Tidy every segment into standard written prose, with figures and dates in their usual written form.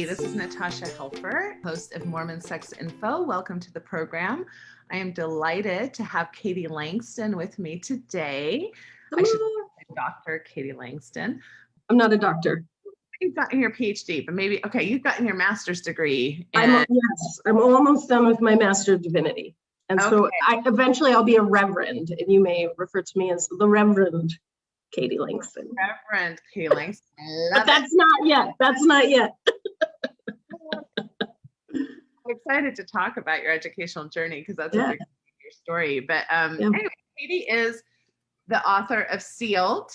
this is Natasha Helfer, host of Mormon Sex Info. Welcome to the program. I am delighted to have Katie Langston with me today. Hello. I should say Dr. Katie Langston. I'm not a doctor. You've gotten your PhD, but maybe, okay, you've gotten your master's degree. I'm almost done with my Master of Divinity. And so eventually I'll be a reverend, and you may refer to me as the Reverend Katie Langston. Reverend Katie Langston. But that's not yet. That's not yet. I'm excited to talk about your educational journey because that's a big part of your story. But anyway, Katie is the author of Sealed,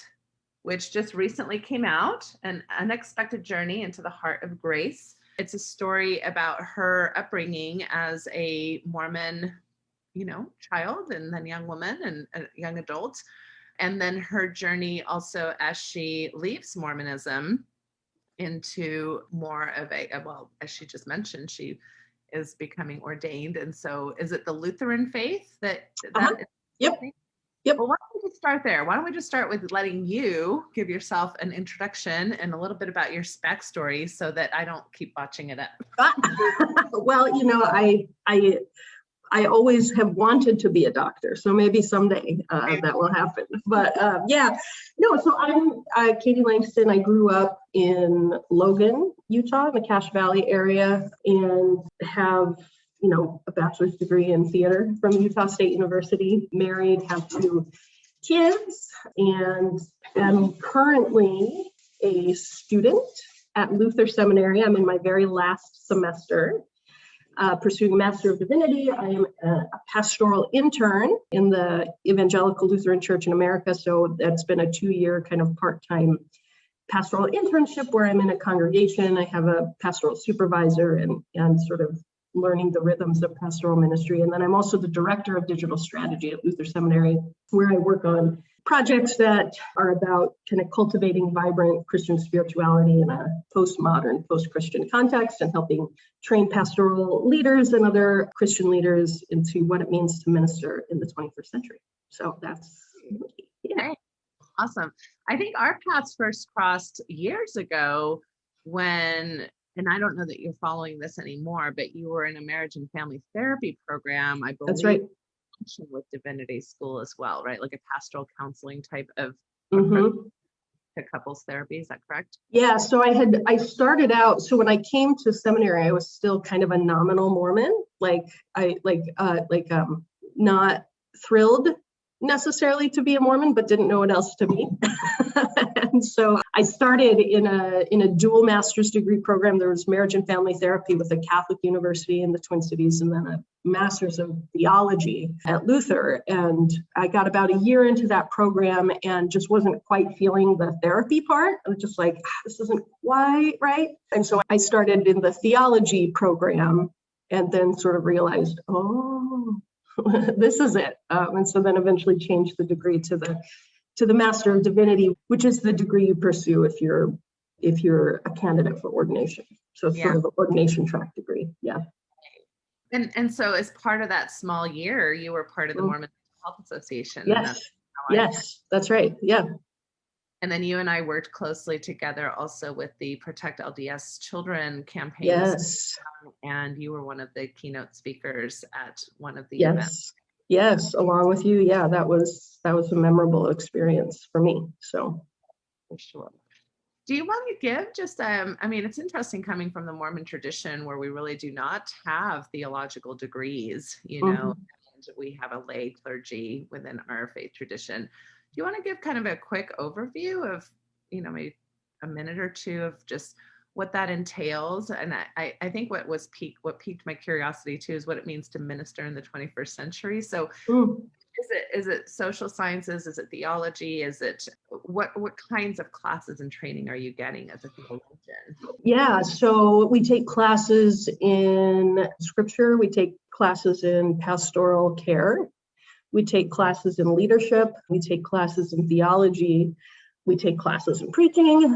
which just recently came out, An Unexpected Journey into the Heart of Grace. It's a story about her upbringing as a Mormon, child and then young woman and a young adult. And then her journey also as she leaves Mormonism into more of as she just mentioned, she is becoming ordained. And so is it the Lutheran faith that Yep. Well, why don't we just start there? Why don't we just start with letting you give yourself an introduction and a little bit about your backstory so that I don't keep botching it up. Well, I always have wanted to be a doctor, so maybe someday that will happen. But so I'm Katie Langston. I grew up in Logan, Utah, in the Cache Valley area, and have a bachelor's degree in theater from Utah State University. Married, have 2 kids, and am currently a student at Luther Seminary. I'm in my very last semester. Pursuing a Master of Divinity. I am a pastoral intern in the Evangelical Lutheran Church in America. So that's been a 2-year kind of part-time pastoral internship where I'm in a congregation. I have a pastoral supervisor and sort of learning the rhythms of pastoral ministry. And then I'm also the director of digital strategy at Luther Seminary, where I work on projects that are about kind of cultivating vibrant Christian spirituality in a postmodern, post-Christian context and helping train pastoral leaders and other Christian leaders into what it means to minister in the 21st century. So that's, Okay. Awesome. I think our paths first crossed years ago when, and I don't know that you're following this anymore, but you were in a marriage and family therapy program, I believe. That's right. With Divinity School as well, right? Like a pastoral counseling type of couples therapy. Is that correct? Yeah. So I started out. So when I came to seminary, I was still kind of a nominal Mormon, not thrilled necessarily to be a Mormon, but didn't know what else to be. And so I started in a dual master's degree program. There was marriage and family therapy with a Catholic university in the Twin Cities, and then a master's of theology at Luther. And I got about a year into that program and just wasn't quite feeling the therapy part. I was just like, this isn't quite right. And so I started in the theology program and then sort of realized, this is it. And so then eventually changed the degree to the Master of Divinity, which is the degree you pursue if you're a candidate for ordination. So it's sort of an ordination track degree. Yeah. And so as part of that small year, you were part of the Mormon Health Association. Yes, that's right. Yeah. And then you and I worked closely together also with the Protect LDS Children campaign. Yes. And you were one of the keynote speakers at one of the events. Yes, along with you. Yeah, that was a memorable experience for me. So for sure. Do you want to give just, it's interesting coming from the Mormon tradition where we really do not have theologial degrees, and we have a lay clergy within our faith tradition. Do you want to give kind of a quick overview of, maybe a minute or two of just what that entails? And I think what piqued my curiosity too is what it means to minister in the 21st century. So is it social sciences? Is it theology? Is it what kinds of classes and training are you getting as a theologian? Yeah, so we take classes in scripture, we take classes in pastoral care, we take classes in leadership, we take classes in theology, we take classes in preaching.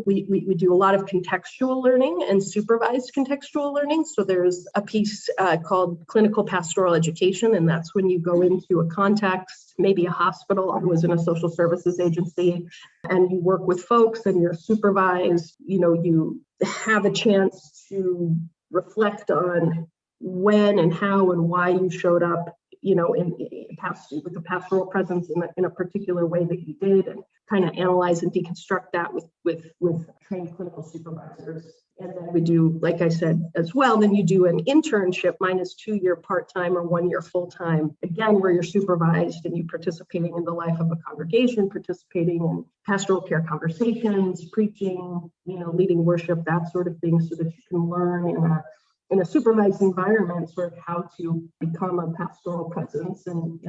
We do a lot of contextual learning and supervised contextual learning. So there's a piece called clinical pastoral education, and that's when you go into a context, maybe a hospital. I was in a social services agency, and you work with folks and you're supervised. have a chance to reflect on when and how and why you showed up, you know, with the pastoral presence in a particular way that you did, and kind of analyze and deconstruct that with trained clinical supervisors. And then we do, like I said as well, then you do an internship. Mine is 2-year part-time or 1-year full-time, again, where you're supervised and you participating in the life of a congregation, participating in pastoral care conversations, preaching, you know, leading worship, that sort of thing, so that you can learn in a supervised environment, sort of how to become a pastoral presence and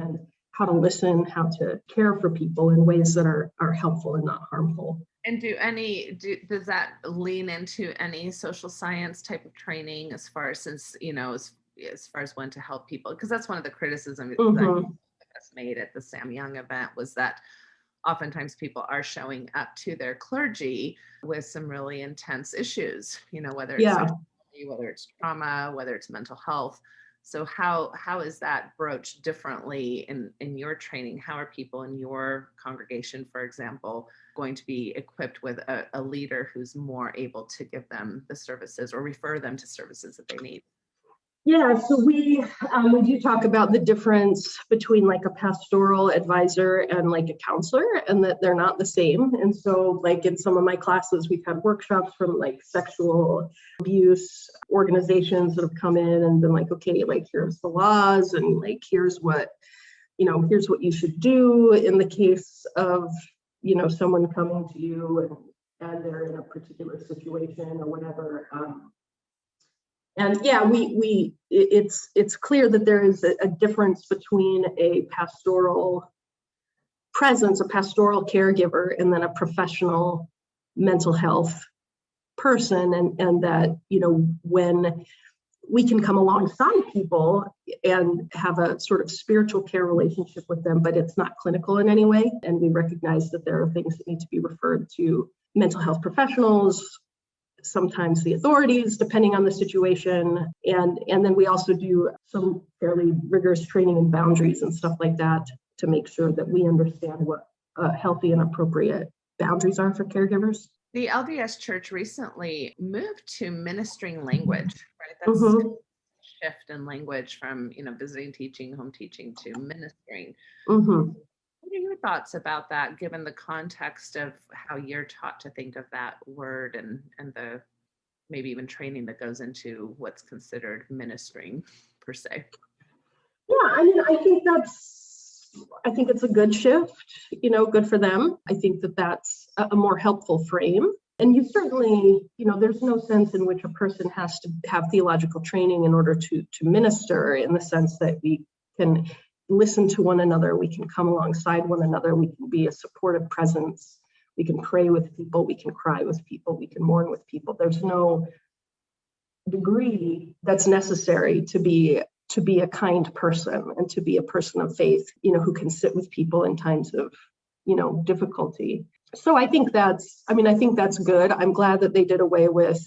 how to listen, how to care for people in ways that are helpful and not harmful. And does that lean into any social science type of training as far as, since, you know, as far as when to help people? Because that's one of the criticisms that's made at the Sam Young event, was that oftentimes people are showing up to their clergy with some really intense issues, you know, whether it's whether it's trauma, whether it's mental health. So how is that broached differently in your training? How are people in your congregation, for example, going to be equipped with a leader who's more able to give them the services or refer them to services that they need? Yeah, so we do talk about the difference between like a pastoral advisor and like a counselor, and that they're not the same. And so like in some of my classes, we've had workshops from like sexual abuse organizations that have come in and been like, okay, like here's the laws, and like here's what you should do in the case of, you know, someone coming to you and they're in a particular situation or whatever. And yeah, it's clear that there is a difference between a pastoral presence, a pastoral caregiver, and then a professional mental health person, and that, you know, when we can come alongside people and have a sort of spiritual care relationship with them, but it's not clinical in any way. And we recognize that there are things that need to be referred to mental health professionals, sometimes the authorities, depending on the situation. And then we also do some fairly rigorous training in boundaries and stuff like that to make sure that we understand what healthy and appropriate boundaries are for caregivers. The LDS Church recently moved to ministering language, right? That's a shift in language from, you know, visiting teaching, home teaching to ministering. What are your thoughts about that, given the context of how you're taught to think of that word and the maybe even training that goes into what's considered ministering per se? Yeah, I mean, I think it's a good shift, you know, good for them. I think that that's a more helpful frame. And you certainly, you know, there's no sense in which a person has to have theological training in order to minister, in the sense that we can listen to one another, we can come alongside one another, we can be a supportive presence, we can pray with people, we can cry with people, we can mourn with people. There's no degree that's necessary to be a kind person and to be a person of faith, you know, who can sit with people in times of, you know, difficulty. So I think that's good. I'm glad that they did away with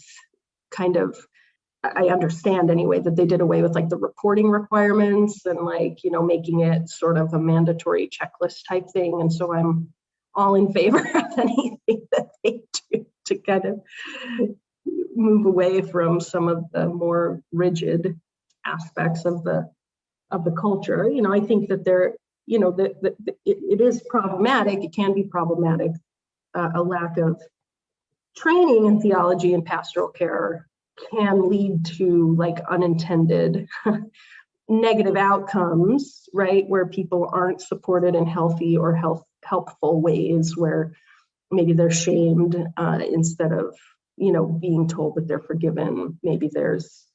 I understand anyway that they did away with like the reporting requirements and like, you know, making it sort of a mandatory checklist type thing. And so I'm all in favor of anything that they do to kind of move away from some of the more rigid aspects of the culture. You know, I think that it is problematic. It can be problematic. A lack of training in theology and pastoral care can lead to like unintended negative outcomes, right? Where people aren't supported in healthy or helpful ways, where maybe they're shamed instead of, you know, being told that they're forgiven. Maybe there's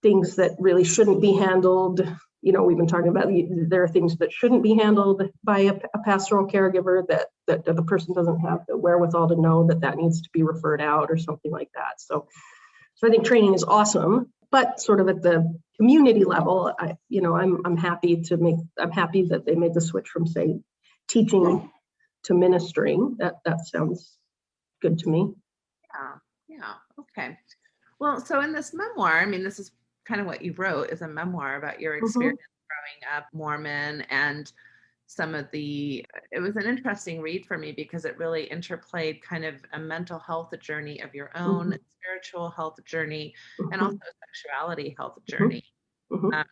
things that really shouldn't be handled. You know, we've been talking about there are things that shouldn't be handled by a pastoral caregiver that the person doesn't have the wherewithal to know that needs to be referred out or something like that. So I think training is awesome, but sort of at the community level, I'm happy that they made the switch from, say, teaching to ministering. That sounds good to me. Yeah. Okay. Well, so in this memoir, I mean, this is kind of what you wrote, is a memoir about your experience growing up Mormon. And it was an interesting read for me because it really interplayed kind of a mental health journey of your own, spiritual health journey, and also a sexuality health journey. We're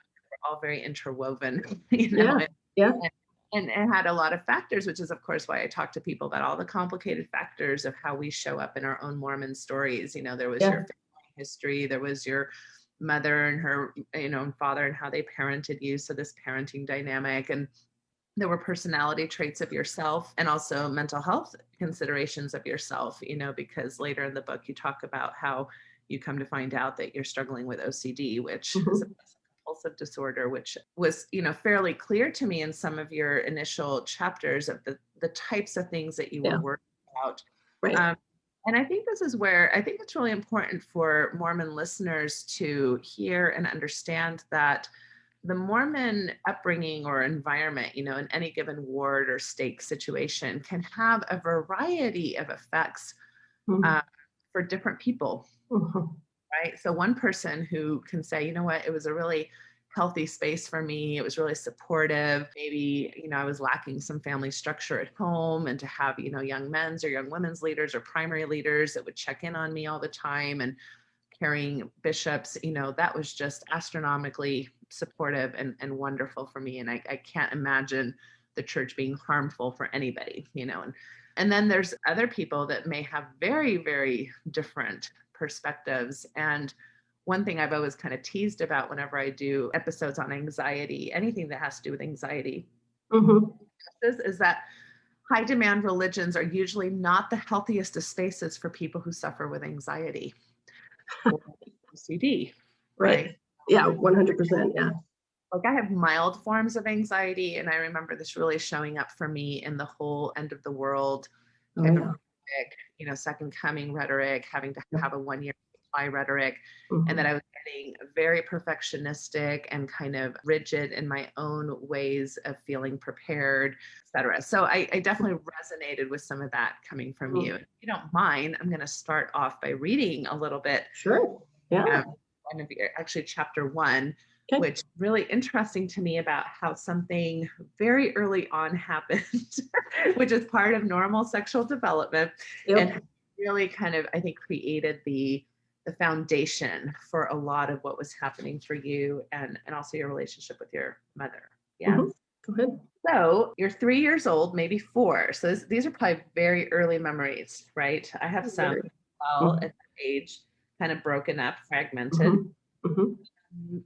all very interwoven, and it had a lot of factors, which is of course why I talk to people about all the complicated factors of how we show up in our own Mormon stories. There was your family history, there was your mother and her, and father and how they parented you. So this parenting dynamic, and there were personality traits of yourself and also mental health considerations of yourself, because later in the book, you talk about how you come to find out that you're struggling with OCD, which is a compulsive disorder, which was, fairly clear to me in some of your initial chapters of the types of things that you were working about. Right. And I think this is where I think it's really important for Mormon listeners to hear and understand that the Mormon upbringing or environment, in any given ward or stake situation can have a variety of effects for different people, right? So one person who can say, you know what, it was a really healthy space for me. It was really supportive. Maybe, I was lacking some family structure at home, and to have, young men's or young women's leaders or primary leaders that would check in on me all the time and carrying bishops, that was just astronomically supportive and wonderful for me. And I can't imagine the church being harmful for anybody, and then there's other people that may have very, very different perspectives. And one thing I've always kind of teased about whenever I do episodes on anxiety, anything that has to do with anxiety, is that high demand religions are usually not the healthiest of spaces for people who suffer with anxiety or OCD, right? Yeah, 100%. Yeah. Like I have mild forms of anxiety, and I remember this really showing up for me in the whole end of the world type of rhetoric, second coming rhetoric, having to have a 1 year supply rhetoric, and that I was getting very perfectionistic and kind of rigid in my own ways of feeling prepared, etc. So I definitely resonated with some of that coming from you. If you don't mind, I'm going to start off by reading a little bit. Sure. Yeah. One of your, actually chapter 1, which really interesting to me about how something very early on happened, which is part of normal sexual development, and really kind of, I think, created the foundation for a lot of what was happening for you and also your relationship with your mother. Yeah. Go ahead. So you're 3 years old, maybe 4. So these are probably very early memories, right? I have some at that age, kind of broken up, fragmented.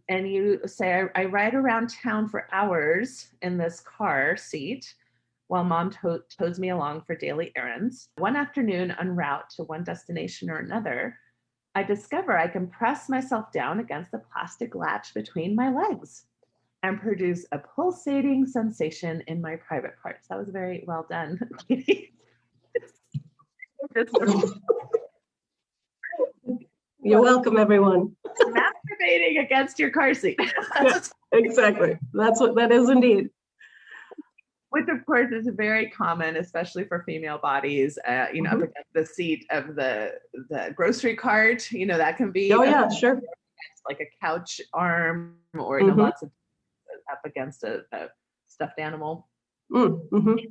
And you say, I ride around town for hours in this car seat while mom tows me along for daily errands. One afternoon, en route to one destination or another, I discover I can press myself down against the plastic latch between my legs and produce a pulsating sensation in my private parts. That was very well done, Katie. You're welcome, everyone. Masturbating against your car seat. Exactly. That's what that is indeed. Which, of course, is very common, especially for female bodies, up against the seat of the grocery cart. That can be sure, like a couch arm, or lots of up against a stuffed animal. And that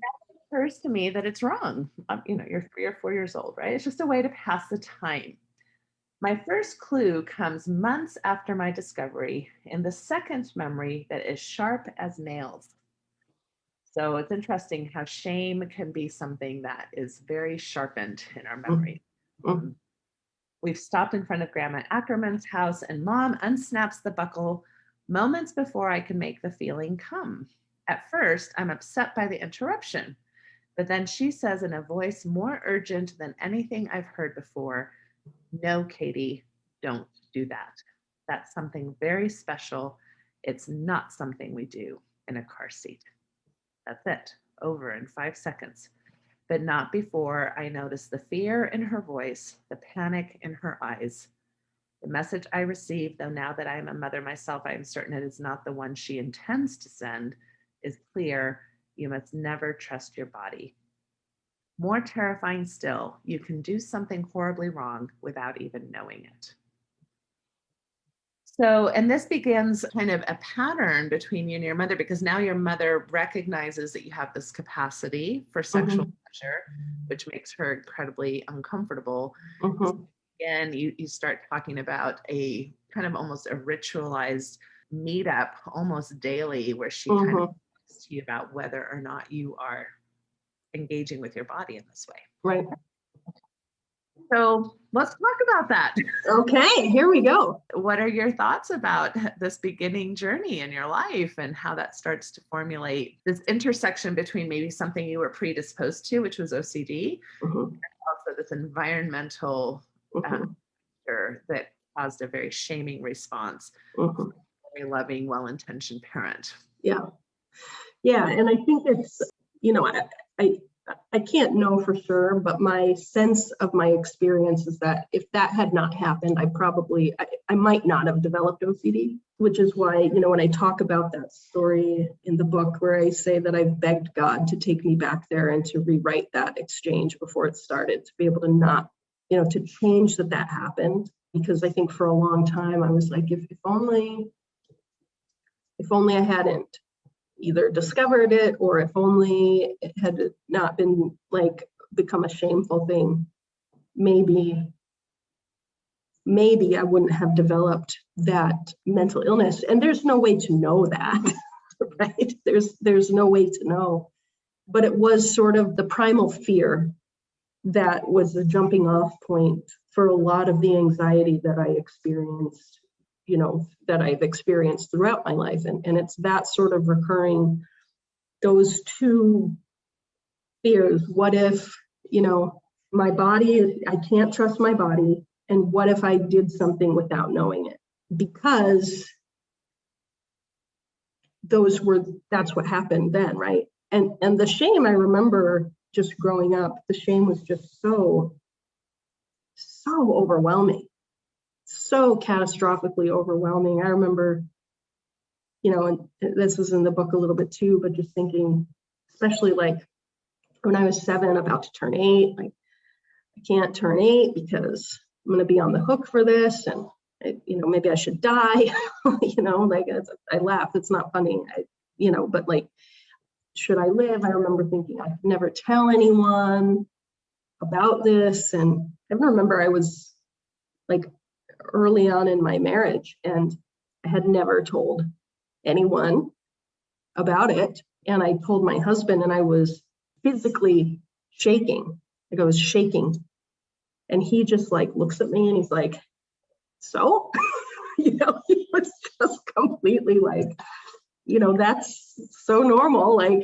occurs to me that it's wrong. You're 3 or 4 years old, right? It's just a way to pass the time. My first clue comes months after my discovery in the second memory that is sharp as nails. So it's interesting how shame can be something that is very sharpened in our memory. We've stopped in front of Grandma Ackerman's house, and Mom unsnaps the buckle moments before I can make the feeling come. At first, I'm upset by the interruption, but then she says in a voice more urgent than anything I've heard before, "No, Katie, don't do that. That's something very special. It's not something we do in a car seat." That's it. Over in 5 seconds. But not before I notice the fear in her voice, the panic in her eyes. The message I received, though now that I am a mother myself, I am certain it is not the one she intends to send, is clear. You must never trust your body. More terrifying still, you can do something horribly wrong without even knowing it. So, and this begins kind of a pattern between you and your mother, because now your mother recognizes that you have this capacity for sexual pleasure, which makes her incredibly uncomfortable. And you start talking about a kind of almost a ritualized meetup almost daily, where she kind of talks to you about whether or not you are engaging with your body in this way. Right. So let's talk about that. Okay, here we go. What are your thoughts about this beginning journey in your life and how that starts to formulate this intersection between maybe something you were predisposed to, which was OCD, and also this environmental factor that caused a very shaming response from a very loving, well-intentioned parent? Yeah. And I think it's, I can't know for sure, but my sense of my experience is that if that had not happened, I might not have developed OCD, which is why, when I talk about that story in the book where I say that I've begged God to take me back there and to rewrite that exchange before it started, to be able to not, to change that happened. Because I think for a long time, I was like, if only I hadn't either discovered it, or if only it had not been become a shameful thing, maybe I wouldn't have developed that mental illness. And there's no way to know that, right? There's no way to know. But it was sort of the primal fear that was the jumping off point for a lot of the anxiety that I experienced, that I've experienced throughout my life. And it's that sort of recurring, those two fears. What if, my body, I can't trust my body. And what if I did something without knowing it? Because that's what happened then, right? And the shame, I remember just growing up, the shame was just so overwhelming. So catastrophically overwhelming. I remember, and this was in the book a little bit too, but just thinking, especially when I was 7, about to turn 8, I can't turn 8 because I'm going to be on the hook for this. And, maybe I should die, I laugh, it's not funny, but should I live? I remember thinking I could never tell anyone about this. And I remember I was early on in my marriage, and I had never told anyone about it. And I told my husband, and I was physically shaking. I was shaking. And he just looks at me and he's like, so, he was just completely that's so normal. You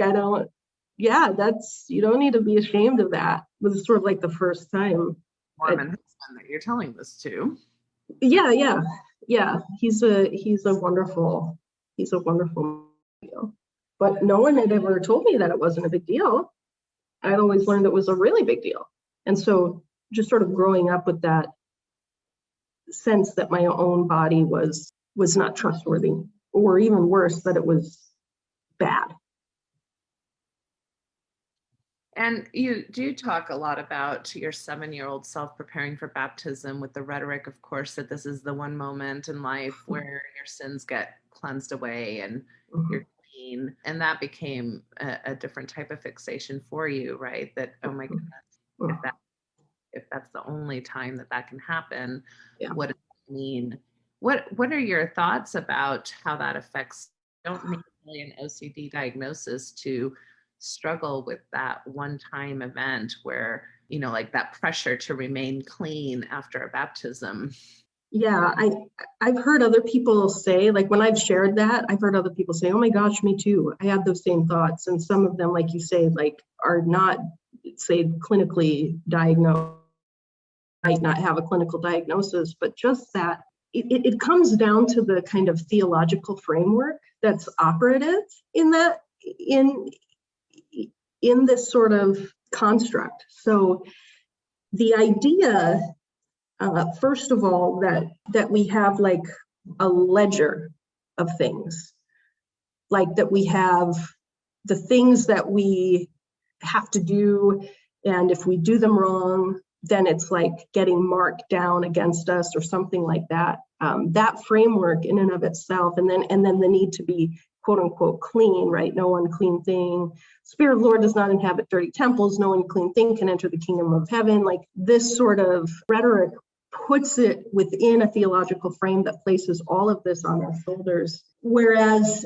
don't need to be ashamed of that. It was sort of the first time. Mormon husband that you're telling this to. Yeah. He's a wonderful deal. But no one had ever told me that it wasn't a big deal. I'd always learned it was a really big deal. And so just sort of growing up with that sense that my own body was not trustworthy, or even worse, that it was bad. And you do talk a lot about your 7-year-old self preparing for baptism, with the rhetoric, of course, that this is the one moment in life where your sins get cleansed away and you're clean. And that became a different type of fixation for you, right? That, oh my goodness, if that's the only time that can happen, what does that mean? What are your thoughts about how that affects? You don't need really an OCD diagnosis to struggle with that one-time event where, that pressure to remain clean after a baptism. Yeah, I've heard other people say, when I've shared that, I've heard other people say, oh my gosh, me too. I had those same thoughts. And some of them, like you say, are not, say, clinically diagnosed, might not have a clinical diagnosis, but just that it comes down to the kind of theological framework that's operative in that, in this sort of construct. So the idea, first of all, that we have a ledger of things, that we have the things that we have to do, and if we do them wrong, then it's like getting marked down against us or something like that. That framework in and of itself, and then the need to be quote unquote clean, right? No unclean thing. Spirit of the Lord does not inhabit dirty temples. No unclean thing can enter the kingdom of heaven. Like this sort of rhetoric puts it within a theological frame that places all of this on our shoulders. Whereas,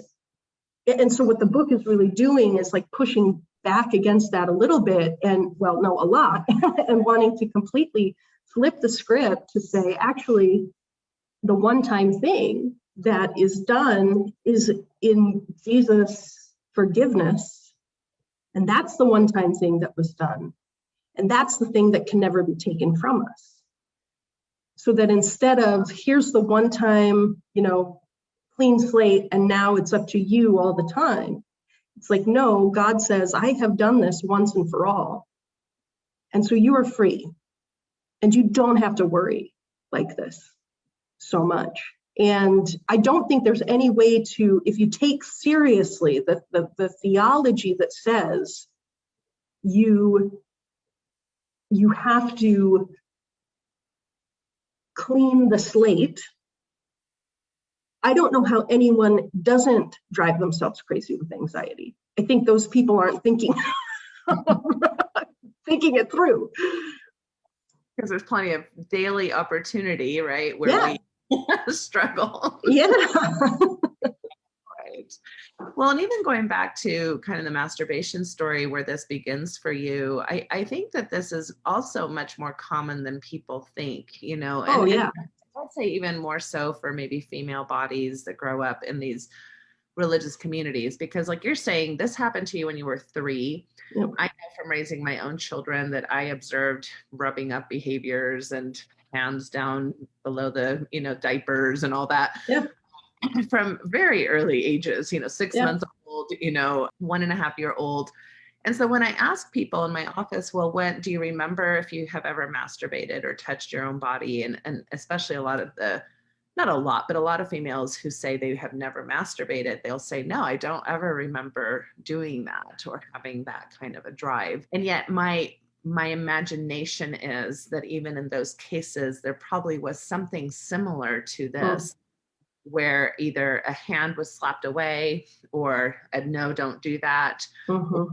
and so what the book is really doing is like pushing back against that a little bit, and well, no, a lot, and wanting to completely flip the script to say, actually, the one-time thing that is done is in Jesus' forgiveness. And that's the one-time thing that was done. And that's the thing that can never be taken from us. So that instead of, here's the one-time, clean slate, and now it's up to you all the time. It's like, no, God says, I have done this once and for all. And so you are free. And you don't have to worry like this so much. And I don't think there's any way to, if you take seriously the theology that says you have to clean the slate, I don't know how anyone doesn't drive themselves crazy with anxiety. I think those people aren't thinking it through. Because there's plenty of daily opportunity, right? Where we struggle. Yeah. Right. Well, and even going back to kind of the masturbation story where this begins for you, I think that this is also much more common than people think, And I'd say even more so for maybe female bodies that grow up in these religious communities, because like you're saying, this happened to you when you were 3. Yep. I know from raising my own children that I observed rubbing up behaviors and hands down below the, diapers and all that. Yep. From very early ages, 6 Yep. months old, 1.5-year-old. And so when I ask people in my office, well, when do you remember if you have ever masturbated or touched your own body? And especially a lot of females who say they have never masturbated, they'll say, no, I don't ever remember doing that or having that kind of a drive. And yet my imagination is that even in those cases, there probably was something similar to this, where either a hand was slapped away or a no, don't do that, or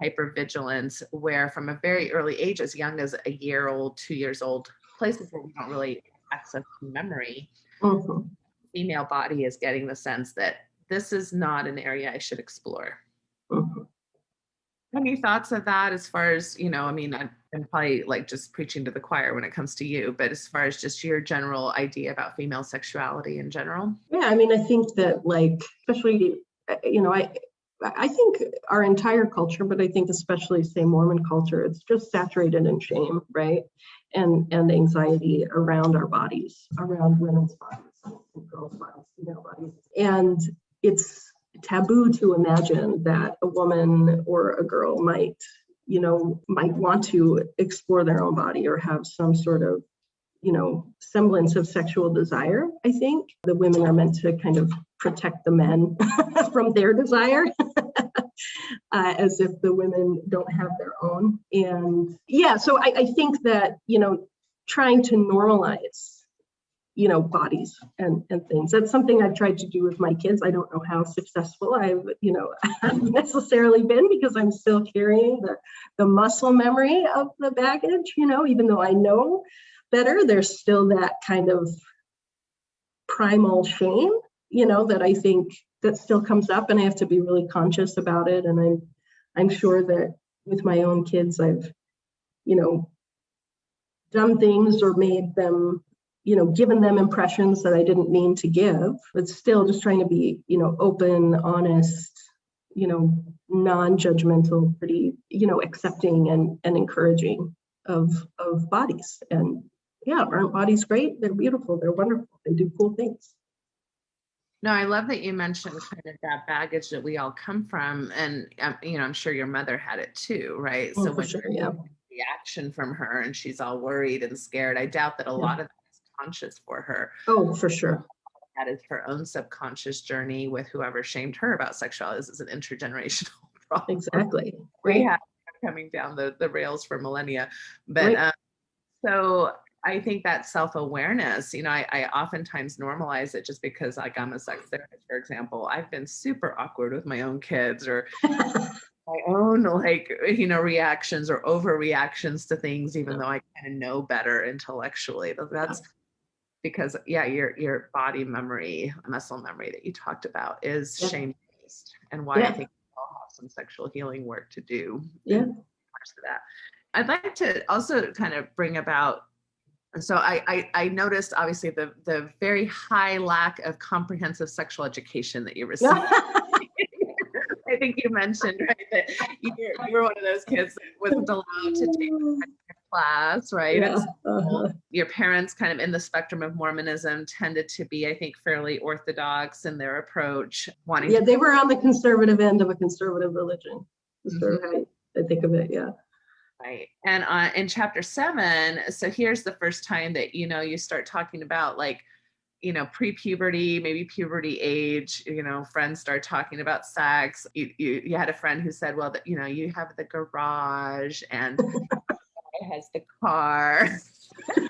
hypervigilance, where from a very early age, as young as a year old, 2 years old, places where we don't really access memory, female body is getting the sense that this is not an area I should explore. Any thoughts of that as far as, I'm probably like just preaching to the choir when it comes to you, but as far as just your general idea about female sexuality in general? Yeah, I think that especially, I think our entire culture, but I think especially say Mormon culture, it's just saturated in shame, right? And anxiety around our bodies, around women's bodies, girls' bodies, female bodies. And it's taboo to imagine that a woman or a girl might want to explore their own body or have some sort of, semblance of sexual desire. I think the women are meant to kind of protect the men from their desire, as if the women don't have their own. And so I think that, trying to normalize, bodies and things. That's something I've tried to do with my kids. I don't know how successful I've necessarily been, because I'm still carrying the muscle memory of the baggage, even though I know better, there's still that kind of primal shame, that I think that still comes up, and I have to be really conscious about it. And I'm sure that with my own kids, I've, done things or made them, given them impressions that I didn't mean to give, but still just trying to be, open, honest, non-judgmental, pretty, accepting and encouraging of bodies. And aren't bodies great? They're beautiful. They're wonderful. They do cool things. No, I love that you mentioned kind of that baggage that we all come from. And, I'm sure your mother had it too, right? Oh, so when sure, reaction from her and she's all worried and scared, I doubt that a lot of that is conscious for her. Oh, for sure. That is her own subconscious journey with whoever shamed her about sexuality. This is an intergenerational problem. Exactly. We have coming down the rails for millennia. But So I think that self-awareness, I oftentimes normalize it just because, like, I'm a sex therapist, for example. I've been super awkward with my own kids, or my own, like, reactions or overreactions to things, even though I kind of know better intellectually. That's because, your body memory, muscle memory that you talked about is shame-based, and why I think we all have some sexual healing work to do. Yeah. To that. I'd like to also kind of bring about, so I noticed obviously the very high lack of comprehensive sexual education that you received. I think you mentioned, right, that you were one of those kids that wasn't allowed to take a class, right? Yeah. Your parents, kind of in the spectrum of Mormonism, tended to be, I think, fairly orthodox in their approach. They were on the conservative end of a conservative religion. That's sort of how I think of it, Right. And in chapter 7, so here's the first time that, you start talking about, like, pre-puberty, maybe puberty age, friends start talking about sex. You had a friend who said, well, that, you have the garage and has the car. I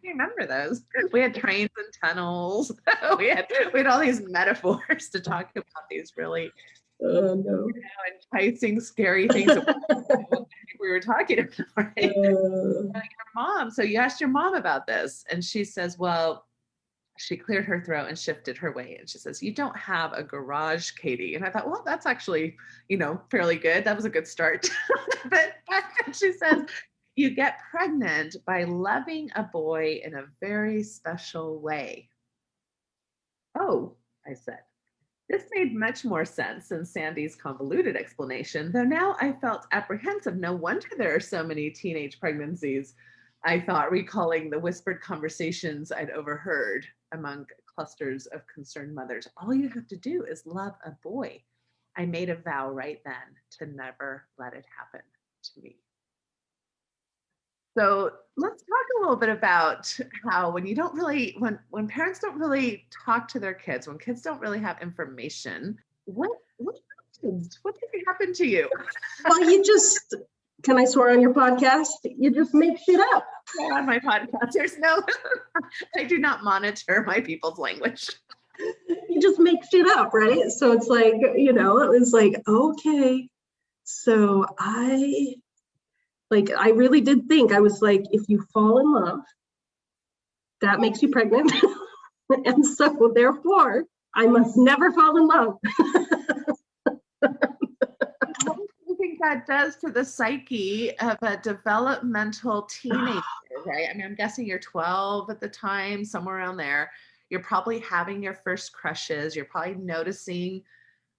remember those. We had trains and tunnels. we had all these metaphors to talk about these really enticing, scary things that we were talking about, right? Your mom. So you asked your mom about this, and she says, well, she cleared her throat and shifted her weight. And she says, you don't have a garage, Katie. And I thought, well, that's actually, fairly good. That was a good start. But she says, you get pregnant by loving a boy in a very special way. Oh, I said. This made much more sense than Sandy's convoluted explanation, though now I felt apprehensive. No wonder there are so many teenage pregnancies, I thought, recalling the whispered conversations I'd overheard among clusters of concerned mothers. All you have to do is love a boy. I made a vow right then to never let it happen to me. So let's talk a little bit about how when parents don't really talk to their kids, when kids don't really have information, what happened to you? Well, can I swear on your podcast? You just make shit up. On my podcast, I do not monitor my people's language. You just make shit up, right? So it's like, it was like, okay, so I really did think, I was like, if you fall in love, that makes you pregnant. And so therefore, I must never fall in love. What do you think that does to the psyche of a developmental teenager, right? I mean, I'm guessing you're 12 at the time, somewhere around there. You're probably having your first crushes. You're probably noticing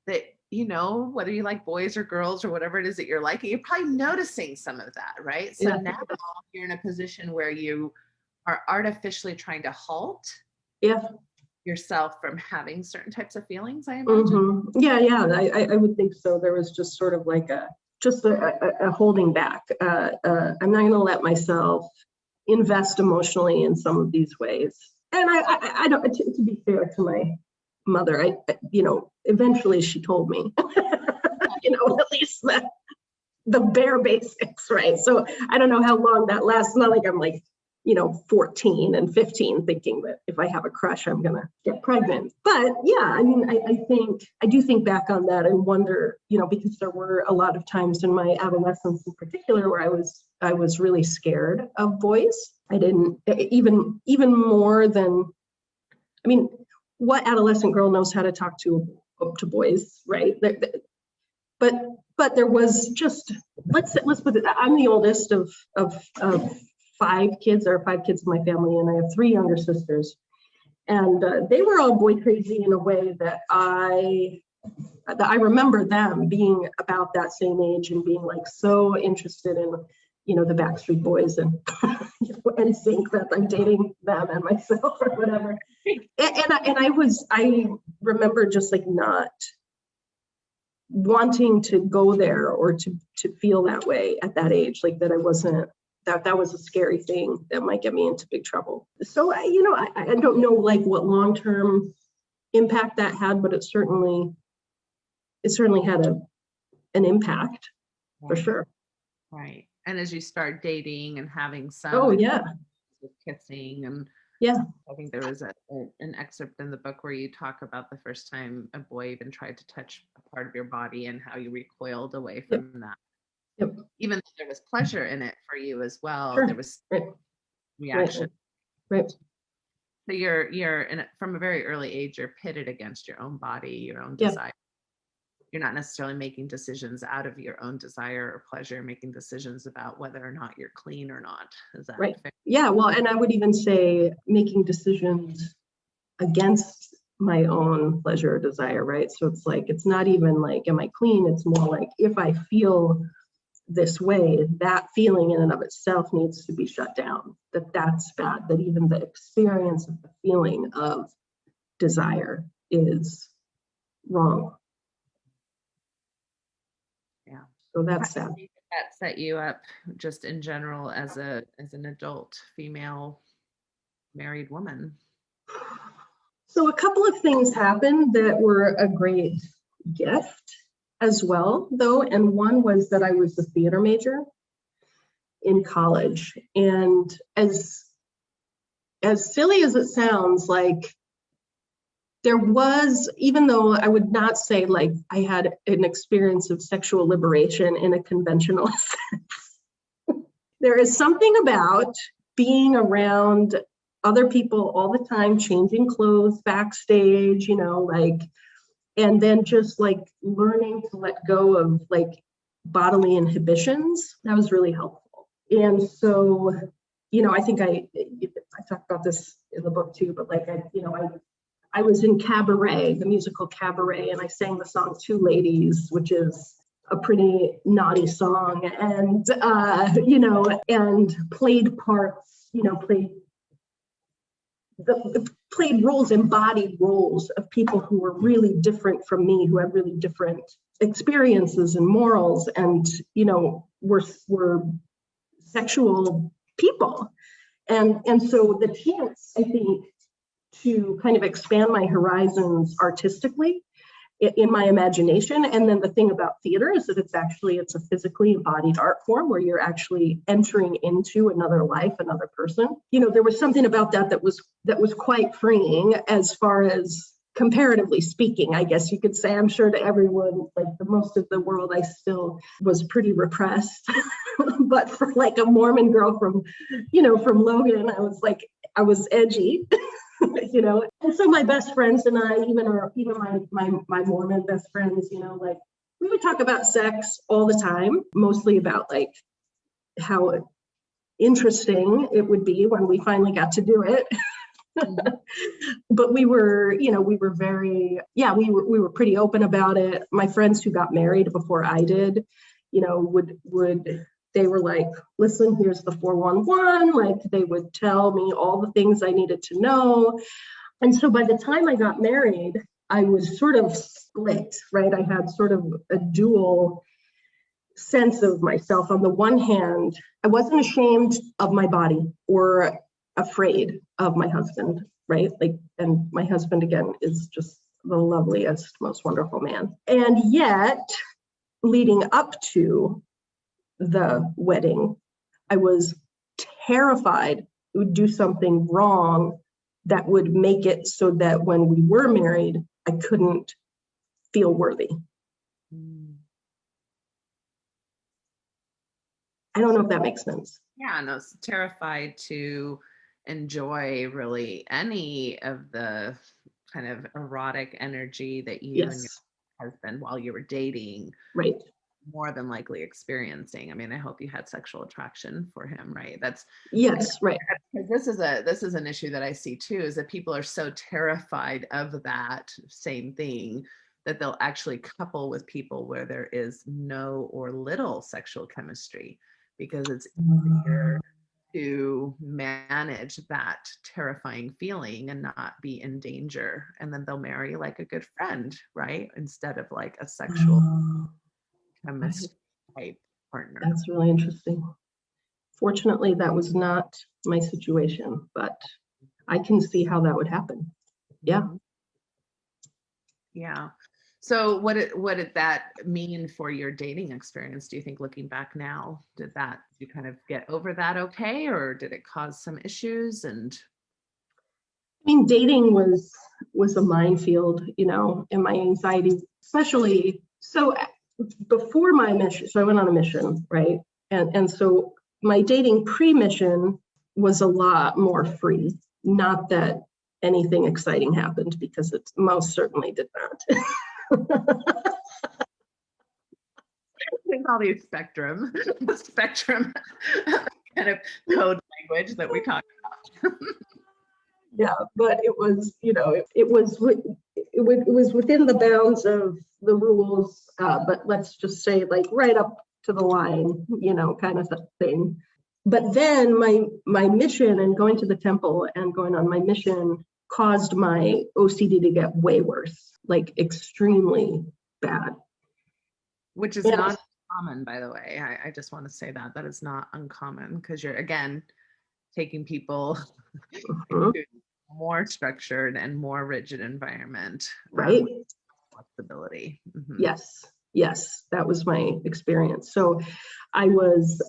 that, whether you like boys or girls or whatever it is that you're liking, you're probably noticing some of that, right? So now you're in a position where you are artificially trying to halt yourself from having certain types of feelings, I imagine. I would think so. There was just sort of like a holding back. I'm not going to let myself invest emotionally in some of these ways. And I don't, to be fair to my mother, eventually she told me, at least the bare basics, right? So I don't know how long that lasts. Not like I'm like, 14 and 15 thinking that if I have a crush, I'm going to get pregnant. But yeah, I mean, I do think back on that and wonder, because there were a lot of times in my adolescence in particular where I was really scared of boys. I didn't even more than, I mean, what adolescent girl knows how to talk to boys, right? But there was just, let's put it, I'm the oldest of 5 kids. There are 5 kids in my family, and I have 3 younger sisters. And they were all boy crazy in a way that I remember them being about that same age and being like so interested in, the Backstreet Boys and NSYNC, that I'm dating them and myself or whatever. And I remember just like not wanting to go there or to feel that way at that age, like that I wasn't, that was a scary thing that might get me into big trouble. So I don't know like what long-term impact that had, but it certainly had an impact for sure. Right. And as you start dating and having some with kissing, and I think there was an excerpt in the book where you talk about the first time a boy even tried to touch a part of your body and how you recoiled away from that. Even though there was pleasure in it for you as well, there was reaction. Right. So you're from a very early age, you're pitted against your own body, your own desire. You're not necessarily making decisions out of your own desire or pleasure, making decisions about whether or not you're clean or not. Is that right? Fair? Yeah. Well, and I would even say making decisions against my own pleasure or desire, right? So it's like, it's not even like, am I clean? It's more like, if I feel this way, that feeling in and of itself needs to be shut down, that's bad, that even the experience of the feeling of desire is wrong. Yeah. So that's sad. That set you up just in general as an adult female married woman? So a couple of things happened that were a great gift as well, though. And one was that I was a theater major in college. And as silly as it sounds, like there was, even though I would not say like I had an experience of sexual liberation in a conventional sense, there is something about being around other people all the time, changing clothes backstage, like, and then just like learning to let go of like bodily inhibitions. That was really helpful. And so, I think I talked about this in the book too, but like, I was in Cabaret, the musical Cabaret, and I sang the song Two Ladies, which is a pretty naughty song, and, and played parts, played roles, embodied roles of people who were really different from me, who had really different experiences and morals, and were sexual people, and so the chance, I think, to kind of expand my horizons artistically in my imagination. And then the thing about theater is that it's a physically embodied art form where you're actually entering into another life, another person. There was something about that was quite freeing, as far as comparatively speaking, I guess you could say. I'm sure to everyone, like the most of the world, I still was pretty repressed. But for like a Mormon girl from Logan, I was edgy. And so my best friends and I, even my Mormon best friends, like we would talk about sex all the time, mostly about like how interesting it would be when we finally got to do it. But we were very, we were pretty open about it. My friends who got married before I did, they were like, listen, here's the 411. Like they would tell me all the things I needed to know. And so by the time I got married, I was sort of split, right? I had sort of a dual sense of myself. On the one hand, I wasn't ashamed of my body or afraid of my husband, right? Like, and my husband, again, is just the loveliest, most wonderful man. And yet, leading up to the wedding, I was terrified it would do something wrong that would make it so that when we were married, I couldn't feel worthy. I don't know if that makes sense. Yeah, no, it's terrified to enjoy really any of the kind of erotic energy that you and your husband, while you were dating, right, more than likely experiencing. I mean, I hope you had sexual attraction for him, right? That's right. This is an issue that I see too, is that people are so terrified of that same thing that they'll actually couple with people where there is no or little sexual chemistry, because it's easier to manage that terrifying feeling and not be in danger. And then they'll marry like a good friend, right? Instead of like a sexual chemistry type partner. That's really interesting. Fortunately, that was not my situation, but I can see how that would happen. Yeah. Yeah. So what did that mean for your dating experience? Do you think, looking back now, did you kind of get over that okay, or did it cause some issues? And I mean, dating was a minefield, and my anxiety, especially. So before my mission, so I went on a mission, right? And so my dating pre-mission was a lot more free. Not that anything exciting happened, because it most certainly did not. There's all these spectrum kind of code language that we talk about. Yeah, but it was, it was within the bounds of the rules, but let's just say like right up to the line, kind of thing. But then my mission and going to the temple and going on my mission caused my OCD to get way worse, like extremely bad. Which is not common, by the way. I just want to say that is not uncommon, because you're, again, taking people to a more structured and more rigid environment. Right. Flexibility. Mm-hmm. Yes, that was my experience. So I was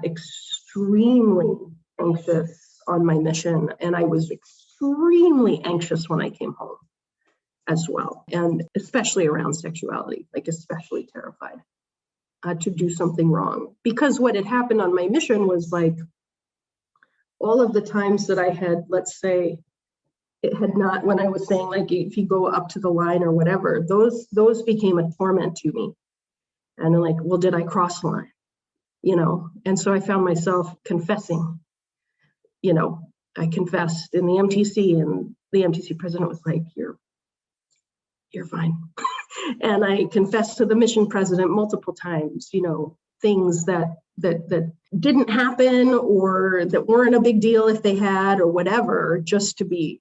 extremely anxious on my mission, and I was extremely anxious when I came home as well, and especially around sexuality, like especially terrified to do something wrong. Because what had happened on my mission was like all of the times that I had, let's say, it had not, when I was saying like if you go up to the line or whatever, those became a torment to me. And I'm like, well, did I cross the line? And so I found myself confessing. I confessed in the MTC, and the MTC president was like, you're fine. And I confessed to the mission president multiple times, things that didn't happen or that weren't a big deal if they had, or whatever, just to be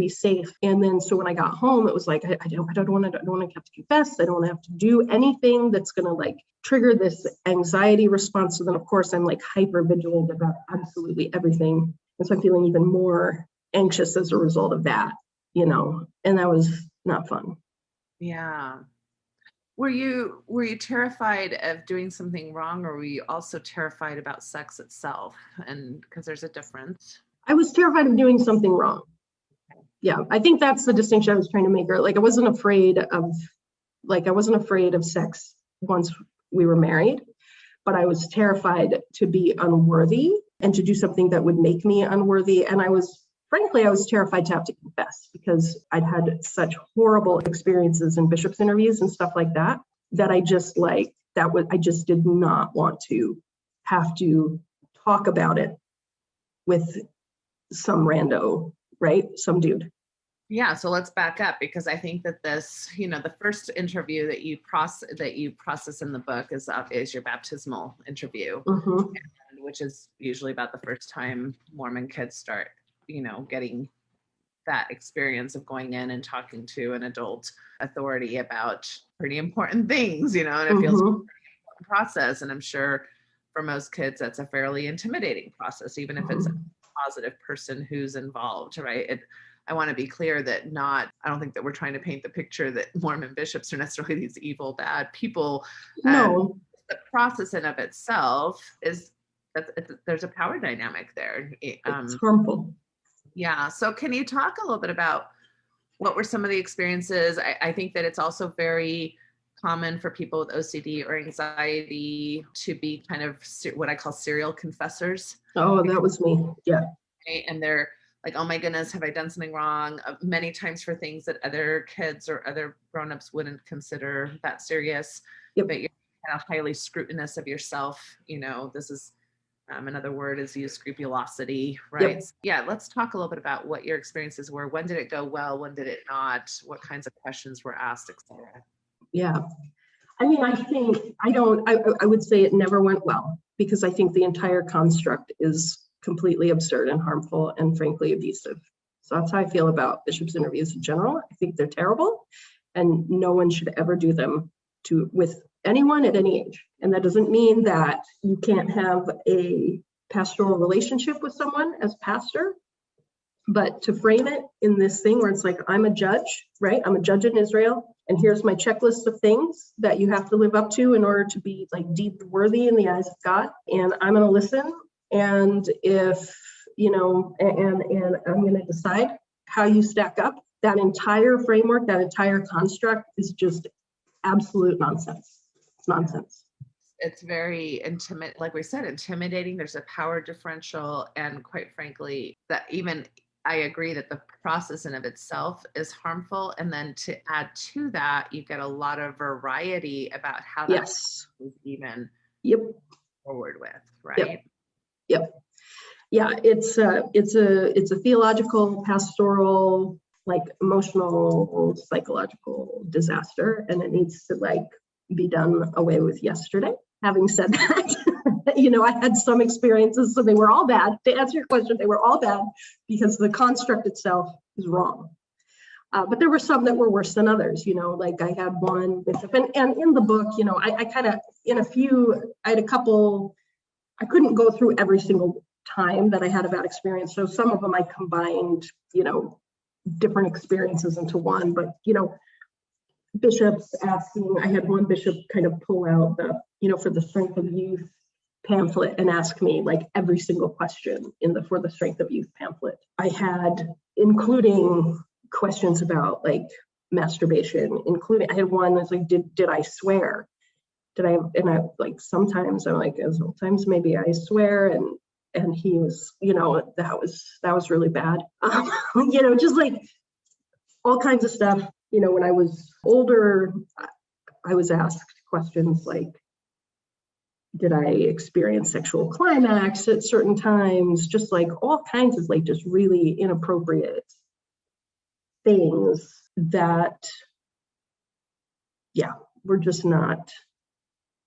safe. And then so when I got home, it was like, I don't want to have to confess. I don't want to have to do anything that's going to like trigger this anxiety response. So then of course I'm like hyper vigilant about absolutely everything. And so I'm feeling even more anxious as a result of that, and that was not fun. Yeah. Were you terrified of doing something wrong, or were you also terrified about sex itself? And because there's a difference. I was terrified of doing something wrong. Yeah, I think that's the distinction I was trying to make. Like I wasn't afraid of sex once we were married, but I was terrified to be unworthy and to do something that would make me unworthy. And frankly, I was terrified to have to confess, because I'd had such horrible experiences in bishops' interviews and stuff like that, that I just did not want to have to talk about it with some rando, right? Some dude. Yeah. So let's back up, because I think that this, the first interview that you process in the book is your baptismal interview, which is usually about the first time Mormon kids start getting that experience of going in and talking to an adult authority about pretty important things, and it feels like a pretty important process. And I'm sure for most kids, that's a fairly intimidating process, even if it's a positive person who's involved, right? I want to be clear that I don't think that we're trying to paint the picture that Mormon bishops are necessarily these evil, bad people. No. The process in of itself there's a power dynamic there. It's harmful. Yeah. So can you talk a little bit about what were some of the experiences? I think that it's also very common for people with OCD or anxiety to be kind of what I call serial confessors. Oh, that was me. Yeah. And they're like, oh my goodness, have I done something wrong? Many times for things that other kids or other grownups wouldn't consider that serious. Yep. But you're kind of highly scrutinous of yourself. This is another word is used, scrupulosity, right? Yep. Yeah, let's talk a little bit about what your experiences were. When did it go well? When did it not? What kinds of questions were asked, etc.? Yeah. I mean, I would say it never went well, because I think the entire construct is completely absurd and harmful and frankly abusive. So that's how I feel about bishops' interviews in general. I think they're terrible, and no one should ever do them with anyone at any age. And that doesn't mean that you can't have a pastoral relationship with someone as pastor. But to frame it in this thing where it's like, I'm a judge, right? I'm a judge in Israel. And here's my checklist of things that you have to live up to in order to be like deep worthy in the eyes of God. And I'm going to listen. And if, and I'm going to decide how you stack up. That entire framework, that entire construct is just absolute nonsense. It's nonsense. It's very like we said, intimidating. There's a power differential. And quite frankly, that even I agree that the process in of itself is harmful. And then to add to that, you get a lot of variety about how that is even forward with, right? Yep. Yeah, it's a theological, pastoral, like emotional, psychological disaster, and it needs to like be done away with yesterday. Having said that, I had some experiences, so they were all bad. To answer your question, they were all bad because the construct itself is wrong. But there were some that were worse than others, like I had one bishop, and in the book, I kind of, I had a couple, I couldn't go through every single time that I had a bad experience. So some of them I combined, different experiences into one, but, bishops asking, I had one bishop kind of pull out the, for the Strength of Youth pamphlet and ask me like every single question for the Strength of Youth pamphlet. I had, including questions about like masturbation, I had one that's like, did I swear? Sometimes I'm like, sometimes maybe I swear, and he was, that was really bad. Just like all kinds of stuff. When I was older, I was asked questions like, did I experience sexual climax at certain times? Just like all kinds of like just really inappropriate things that, were just not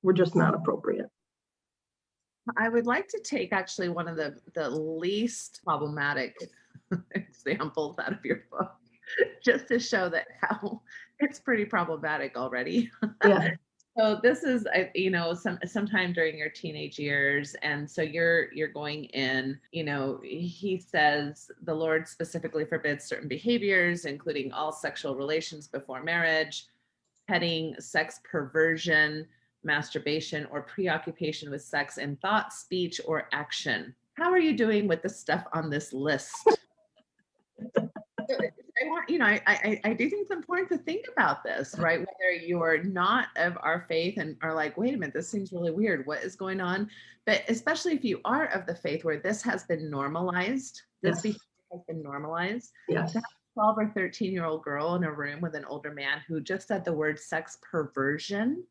appropriate. I would like to take actually one of the least problematic examples out of your book, just to show that how it's pretty problematic already. Yeah. So this is, sometime during your teenage years. And so you're going in, he says the Lord specifically forbids certain behaviors, including all sexual relations before marriage, petting, sex perversion, masturbation, or preoccupation with sex in thought, speech, or action. How are you doing with the stuff on this list? I do think it's important to think about this, right? Whether you're not of our faith and are like, wait a minute, this seems really weird. What is going on? But especially if you are of the faith where this has been normalized, this behavior has been normalized. Yes. To have a 12 or 13-year-old girl in a room with an older man who just said the word sex perversion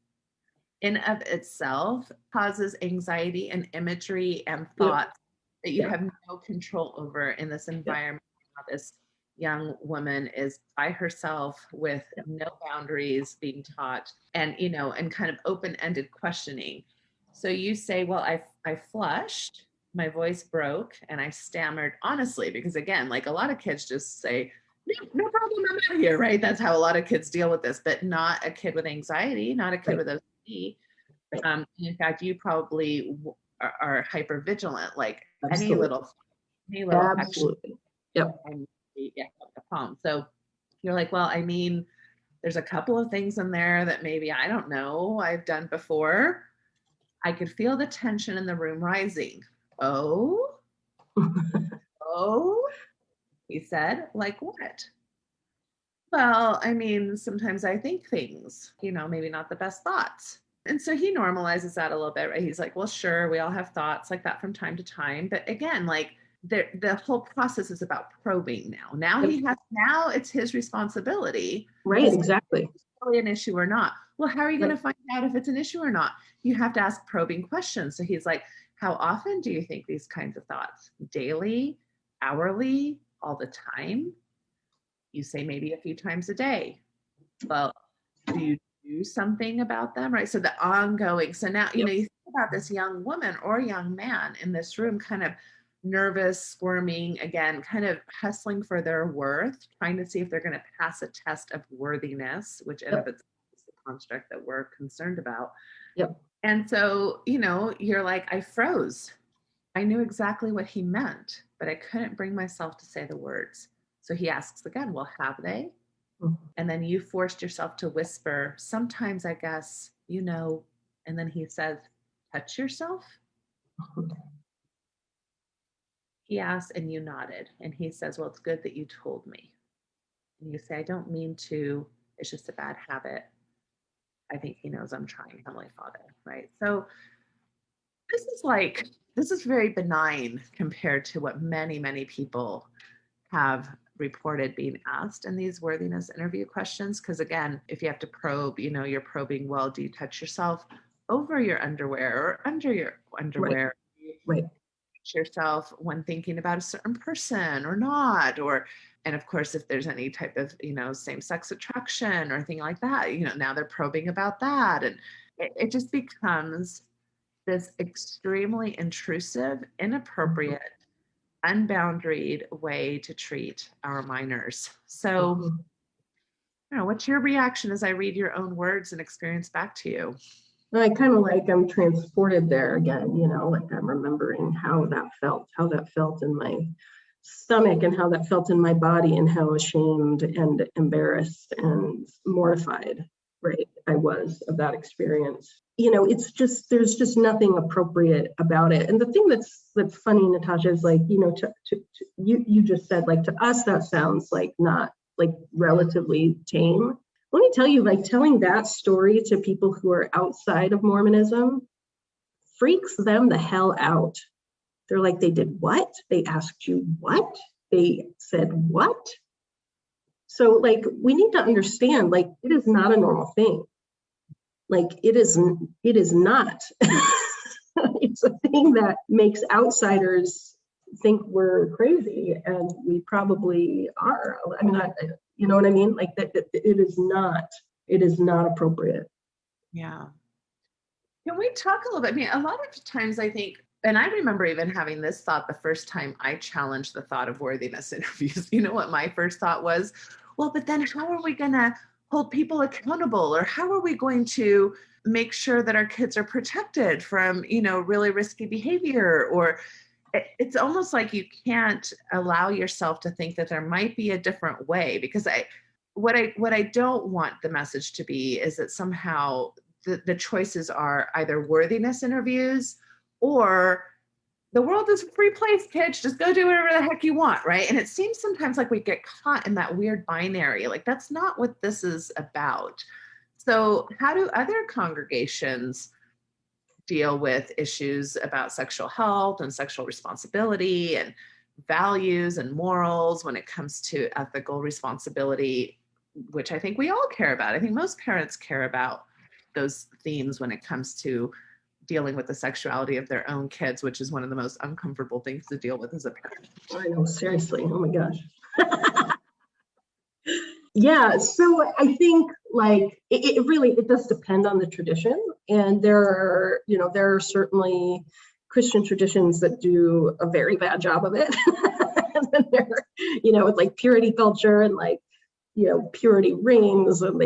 in of itself causes anxiety and imagery and thoughts that you have no control over in this environment. This young woman is by herself with no boundaries being taught, and and kind of open-ended questioning. So you say, well, I flushed, my voice broke, and I stammered honestly, because again, like a lot of kids just say, no problem, I'm out of here, right? That's how a lot of kids deal with this, but not a kid with anxiety, not a kid with OCD. In fact, you probably are hyper vigilant, like any little Absolutely. action. So you're like, well, I mean, there's a couple of things in there that maybe, I don't know, I've done before. I could feel the tension in the room rising. Oh, he said, like what? Well, I mean, sometimes I think things, maybe not the best thoughts. And so he normalizes that a little bit, right? He's like, well, sure, we all have thoughts like that from time to time. But again, like the whole process is about probing now. Now it's his responsibility. Right, exactly. Is it really an issue or not? Well, how are you going to find out if it's an issue or not? You have to ask probing questions. So he's like, how often do you think these kinds of thoughts? Daily, hourly, all the time? You say maybe a few times a day. Well, do you do something about them, right? So the ongoing, so now, you think about this young woman or young man in this room, kind of nervous, squirming, again, kind of hustling for their worth, trying to see if they're going to pass a test of worthiness, which in of itself is the construct that we're concerned about. And so, you're like, I froze. I knew exactly what he meant. but I couldn't bring myself to say the words. So he asks again, well, have they? And then you forced yourself to whisper, sometimes I guess, and then he says, touch yourself. He asked and you nodded. And he says, well, it's good that you told me. And you say, I don't mean to, it's just a bad habit. I think he knows I'm trying, Heavenly Father, right? So this is very benign compared to what many, many people have reported being asked in these worthiness interview questions. Because again, if you have to probe, you're probing, well, do you touch yourself over your underwear or under your underwear? Right. Touch yourself when thinking about a certain person or not? And of course, if there's any type of, same-sex attraction or thing like that, now they're probing about that. And it just becomes this extremely intrusive, inappropriate, unboundaried way to treat our minors. So, what's your reaction as I read your own words and experience back to you? I kind of I'm transported there again, like I'm remembering how that felt in my stomach and how that felt in my body and how ashamed and embarrassed and mortified, right, I was of that experience. There's just nothing appropriate about it. And the thing that's funny, Natasha, is you just said, to us, that sounds not relatively tame. Let me tell you, telling that story to people who are outside of Mormonism freaks them the hell out. They're like, they did what? They asked you what? They said what? So we need to understand, it is not a normal thing. It is not. It's a thing that makes outsiders think we're crazy, and we probably are. I mean, you know what I mean? That it is not appropriate. Yeah. Can we talk a little bit? I mean, a lot of times I think, and I remember even having this thought the first time I challenged the thought of worthiness interviews. You know what my first thought was? Well, but then how are we going to hold people accountable, or how are we going to make sure that our kids are protected from, really risky behavior? Or it's almost like you can't allow yourself to think that there might be a different way, because what I don't want the message to be is that somehow the choices are either worthiness interviews or the world is a free place, kids. Just go do whatever the heck you want, right? And it seems sometimes like we get caught in that weird binary. That's not what this is about. So how do other congregations deal with issues about sexual health and sexual responsibility and values and morals when it comes to ethical responsibility, which I think we all care about? I think most parents care about those themes when it comes to dealing with the sexuality of their own kids, which is one of the most uncomfortable things to deal with as a parent. I know, seriously. Oh my gosh. Yeah, so I think it really does depend on the tradition, and there are certainly Christian traditions that do a very bad job of it. And then there, with purity culture and purity rings, and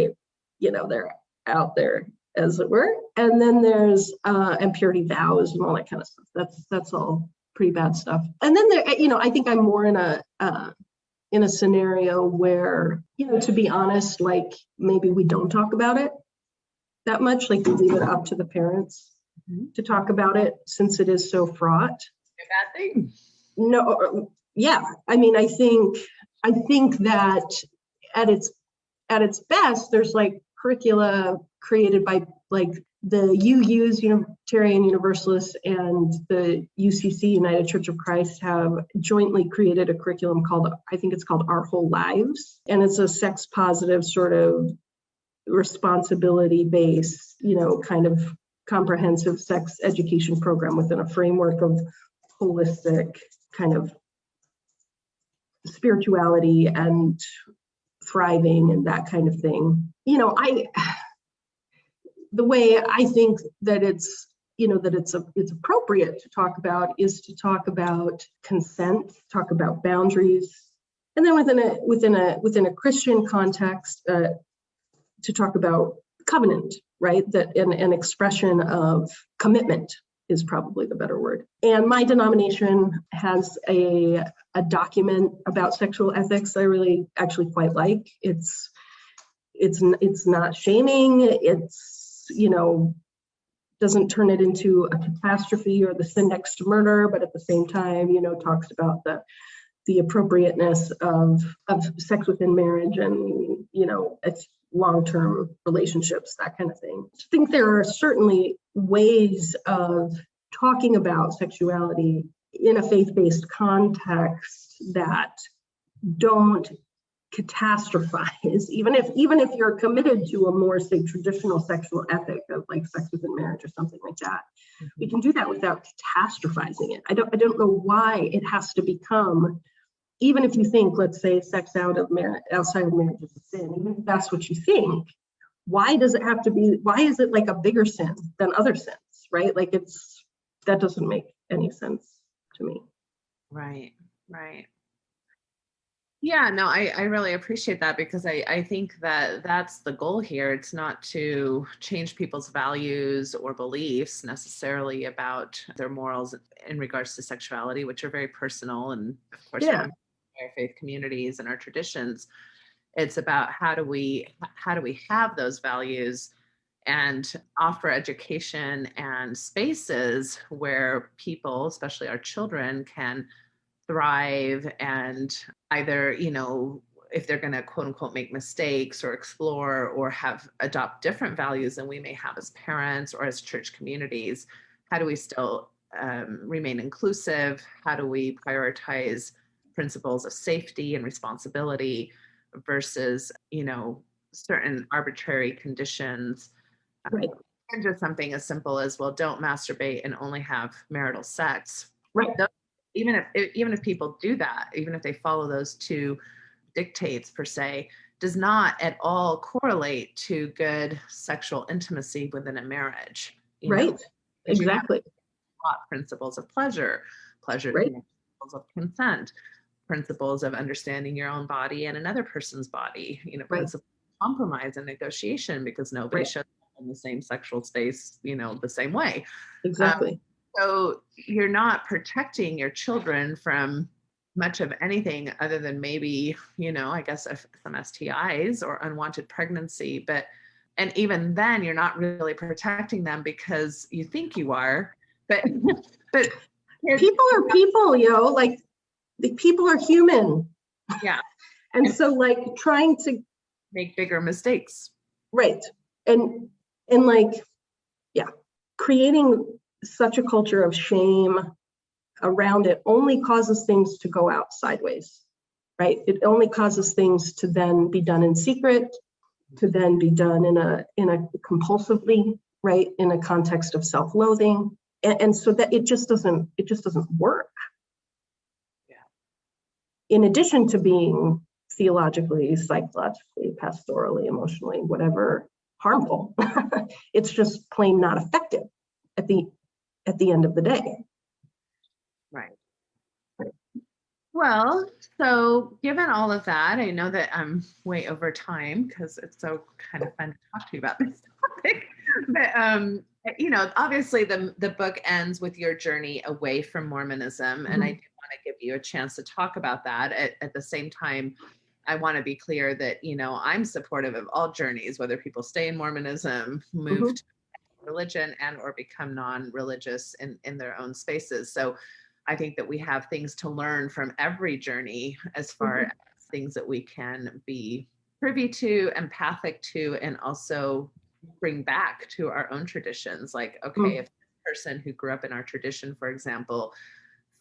they're out there, as it were. And then there's and purity vows and all that kind of stuff. That's all pretty bad stuff. And then there, I think I'm more in a scenario where, to be honest, maybe we don't talk about it that much. We leave it up to the parents to talk about it, since it is so fraught. A bad thing. No, yeah. I mean, I think that at its best, there's curricula created by the UU's, Unitarian Universalists, and the UCC, United Church of Christ, have jointly created a curriculum called, I think it's called Our Whole Lives. And it's a sex positive sort of responsibility based, kind of comprehensive sex education program within a framework of holistic kind of spirituality and thriving and that kind of thing. The way I think that it's appropriate to talk about is to talk about consent, talk about boundaries, and then within a Christian context, to talk about covenant, right? That an expression of commitment is probably the better word. And my denomination has a document about sexual ethics I really actually quite like. It's not shaming. It's, doesn't turn it into a catastrophe or the sin next to murder, but at the same time, talks about the appropriateness of sex within marriage and, it's long-term relationships, that kind of thing. I think there are certainly ways of talking about sexuality in a faith-based context that don't catastrophize, even if you're committed to a more, say, traditional sexual ethic of like sex within marriage or something like that. We can do that without catastrophizing it. I don't know why it has to become, even if you think, let's say, sex outside of marriage is a sin, even if that's what you think, why does it have to be, why is it like a bigger sin than other sins, right? Like that doesn't make any sense to me. Right. Yeah, no, I really appreciate that, because I think that that's the goal here. It's not to change people's values or beliefs necessarily about their morals in regards to sexuality, which are very personal. And of course, from our faith communities and our traditions, it's about how do we have those values and offer education and spaces where people, especially our children, can thrive and either, if they're going to quote unquote make mistakes or explore or adopt different values than we may have as parents or as church communities, how do we still remain inclusive? How do we prioritize principles of safety and responsibility versus, certain arbitrary conditions? Right. And just something as simple as, well, don't masturbate and only have marital sex. Right. Even if people do that, even if they follow those two dictates per se, does not at all correlate to good sexual intimacy within a marriage. Right. Exactly. Principles of pleasure, right. Principles of consent, principles of understanding your own body and another person's body, right. Principles of compromise and negotiation, because nobody shows up in the same sexual space, the same way. Exactly. So you're not protecting your children from much of anything other than maybe, I guess some STIs or unwanted pregnancy. And even then you're not really protecting them because you think you are, but people are people, like the people are human. Yeah. And so like trying to make bigger mistakes. Right. And creating such a culture of shame around it only causes things to go out sideways, right? It only causes things to then be done in secret, to then be done in a compulsively, right? In a context of self-loathing. And so that it just doesn't work. Yeah. In addition to being theologically, psychologically, pastorally, emotionally, whatever, harmful, it's just plain not effective at the end of the day. Right. Well, so given all of that, I know that I'm way over time because it's so kind of fun to talk to you about this topic. But obviously the book ends with your journey away from Mormonism, and I do want to give you a chance to talk about that. At the same time, I want to be clear that I'm supportive of all journeys, whether people stay in Mormonism, move to religion, and or become non-religious in their own spaces. So I think that we have things to learn from every journey as far as things that we can be privy to, empathic to, and also bring back to our own traditions. Like, okay, if a person who grew up in our tradition, for example,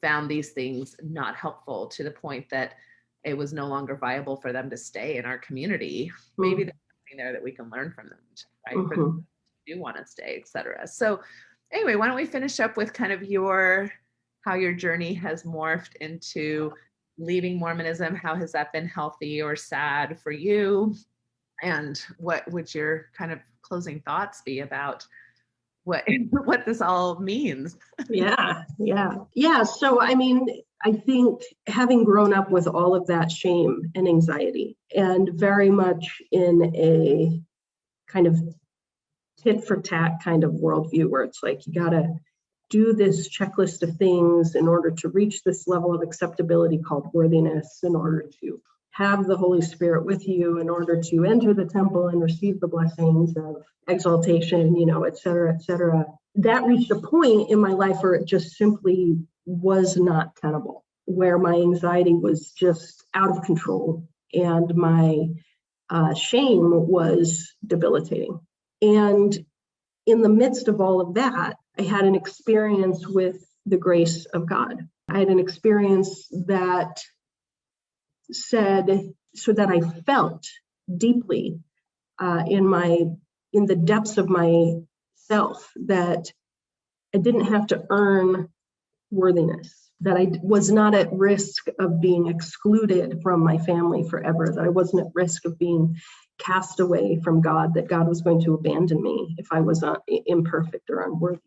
found these things not helpful to the point that it was no longer viable for them to stay in our community, maybe there's something there that we can learn from them, right? For those who do want to stay, etc. So anyway, why don't we finish up with kind of how your journey has morphed into leaving Mormonism? How has that been healthy or sad for you? And what would your kind of closing thoughts be about what this all means? Yeah. So, I mean, I think having grown up with all of that shame and anxiety, and very much in a kind of tit for tat kind of worldview where it's like, you gotta do this checklist of things in order to reach this level of acceptability called worthiness, in order to have the Holy Spirit with you, in order to enter the temple and receive the blessings of exaltation, et cetera, et cetera. That reached a point in my life where it just simply was not tenable, where my anxiety was just out of control and my shame was debilitating. And in the midst of all of that, I had an experience with the grace of God. I had an experience that I felt deeply in the depths of myself that I didn't have to earn worthiness, that I was not at risk of being excluded from my family forever, that I wasn't at risk of being cast away from God, that God was going to abandon me if I was imperfect or unworthy.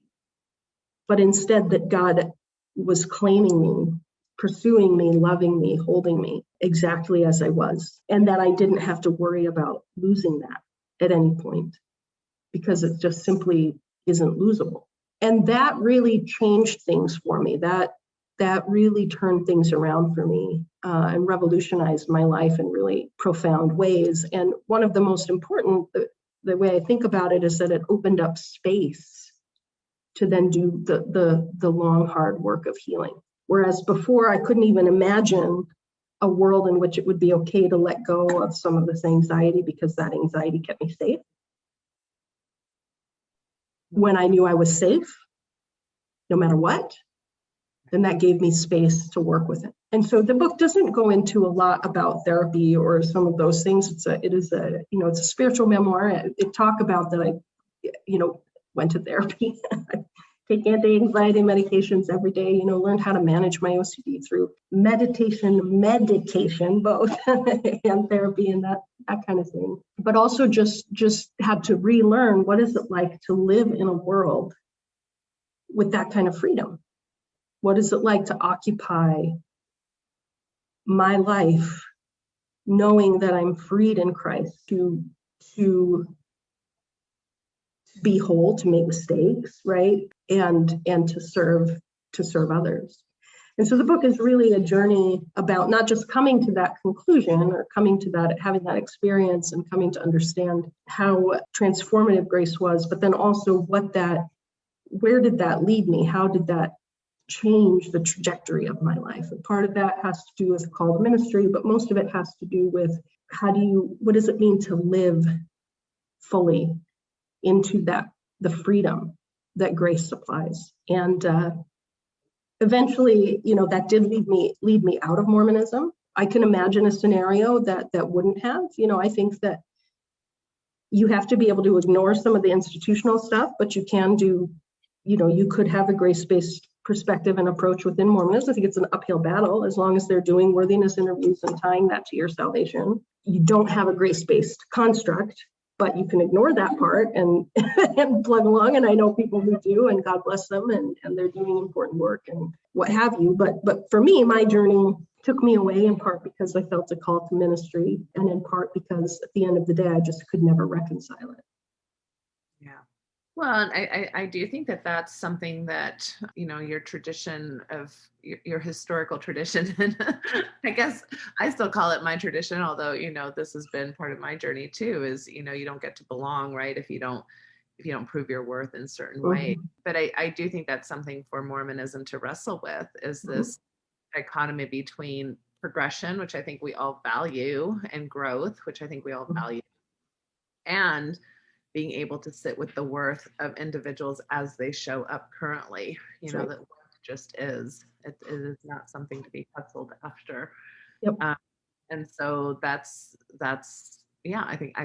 But instead that God was claiming me, pursuing me, loving me, holding me exactly as I was, and that I didn't have to worry about losing that at any point, because it just simply isn't losable. And that really changed things for me. That really turned things around for me and revolutionized my life in really profound ways. And one of the most important, the way I think about it, is that it opened up space to then do the long, hard work of healing. Whereas before, I couldn't even imagine a world in which it would be okay to let go of some of this anxiety, because that anxiety kept me safe. When I knew I was safe, no matter what, then that gave me space to work with it. And so the book doesn't go into a lot about therapy or some of those things. It is a spiritual memoir. It talk about that I, went to therapy. Take anti-anxiety medications every day, learned how to manage my OCD through medication, both, and therapy and that kind of thing. But also just had to relearn, what is it like to live in a world with that kind of freedom? What is it like to occupy my life knowing that I'm freed in Christ to be whole, to make mistakes, right? And to serve others. And so the book is really a journey about not just coming to that conclusion or coming to that, having that experience and coming to understand how transformative grace was, but then also where did that lead me? How did that change the trajectory of my life? And part of that has to do with call to ministry, but most of it has to do with what does it mean to live fully into the freedom that grace supplies. And eventually, that did lead me out of Mormonism. I can imagine a scenario that wouldn't have. I think that you have to be able to ignore some of the institutional stuff, but you can do, you could have a grace-based perspective and approach within Mormonism. I think it's an uphill battle as long as they're doing worthiness interviews and tying that to your salvation. You don't have a grace-based construct, but you can ignore that part and plug along. And I know people who do, and God bless them, and they're doing important work and what have you. But for me, my journey took me away in part because I felt a call to ministry, and in part because at the end of the day, I just could never reconcile it. Yeah. Well, and I do think that that's something that, your tradition of your historical tradition, and I guess I still call it my tradition, although, this has been part of my journey too, is, you don't get to belong, right? If you don't prove your worth in certain ways. But I do think that's something for Mormonism to wrestle with, is this dichotomy between progression, which I think we all value, and growth, which I think we all value, and being able to sit with the worth of individuals as they show up currently, that worth just is. It is not something to be hustled after. Yep. And so that's yeah, I think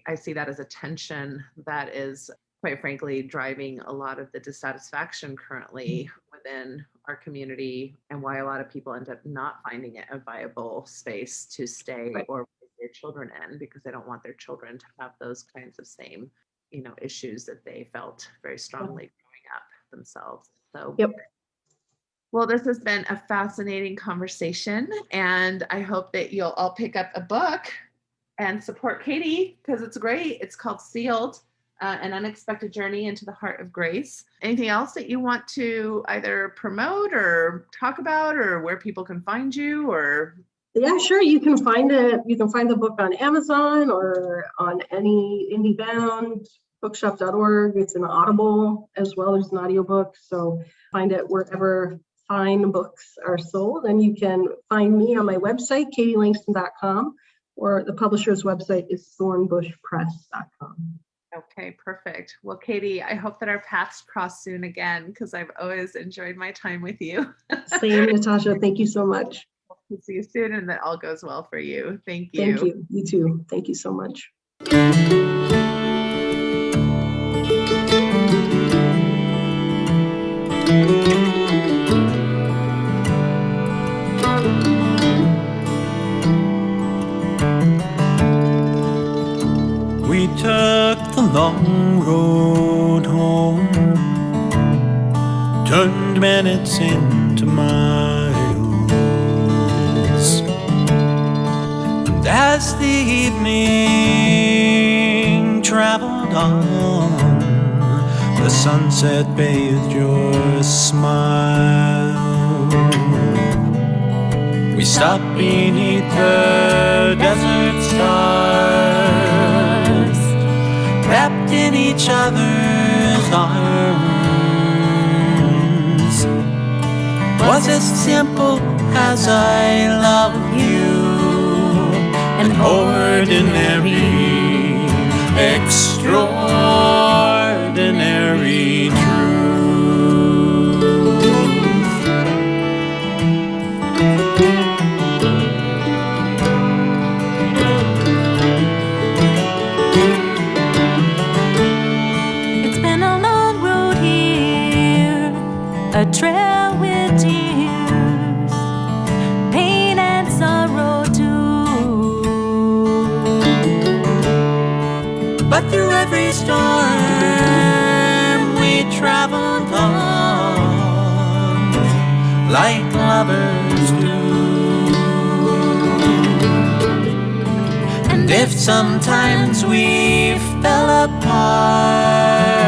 I see that as a tension that is, quite frankly, driving a lot of the dissatisfaction currently within our community, and why a lot of people end up not finding it a viable space to stay or raise their children in, because they don't want their children to have those kinds of same, issues that they felt very strongly growing up themselves. So, well, this has been a fascinating conversation, and I hope that you'll all pick up a book and support Katie, because it's great. It's called Sealed. An Unexpected Journey into the Heart of Grace. Anything else that you want to either promote or talk about, or where people can find you? Or yeah, sure. You can find it. You can find the book on Amazon or on any IndieBound, bookshop.org. It's an Audible as well as an audiobook. So find it wherever fine books are sold. And you can find me on my website, katielangston.com, or the publisher's website is thornbushpress.com. Okay, perfect. Well, Katie, I hope that our paths cross soon again, because I've always enjoyed my time with you. Same, Natasha. Thank you so much. Hope to see you soon and that all goes well for you. Thank you. Thank you. You too. Thank you so much. We took the long road home, turned minutes into miles, and as the evening traveled on, the sunset bathed your smile. We stopped beneath the desert stars, wrapped in each other's arms. Was as simple as I love you, an ordinary, extraordinary truth. It's been a long road here, a trail with tears, pain and sorrow too. But through every storm we traveled on, like lovers do. And if sometimes we fell apart,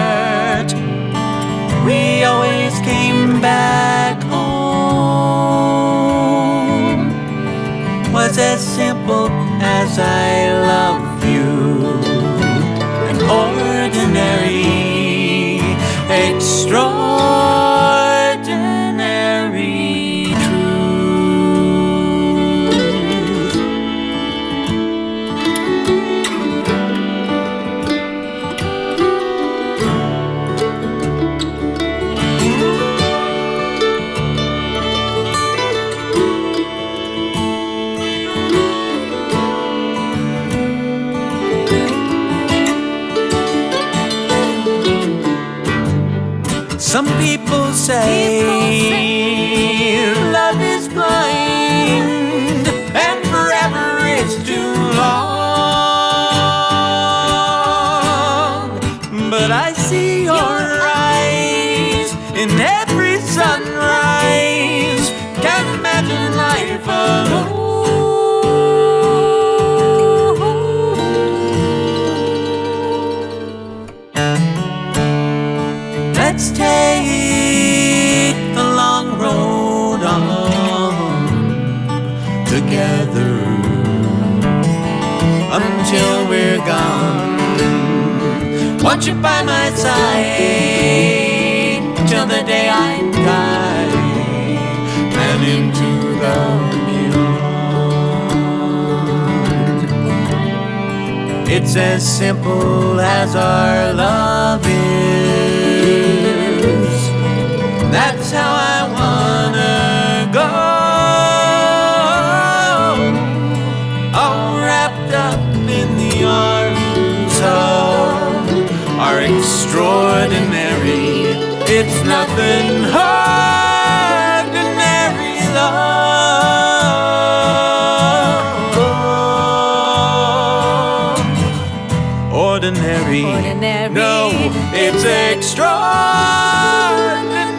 we always came back home. Was as simple as I love you, an ordinary, extraordinary truth. Some people say love is blind and forever is too long. But I see your eyes in every sunrise. Can't imagine life alone. Let's take the long road on together until we're gone. Want you by my side till the day I die and into the beyond. It's as simple as our love is. That's how I wanna go, all wrapped up in the arms of our extraordinary, it's nothing ordinary love. Ordinary. No, it's extraordinary.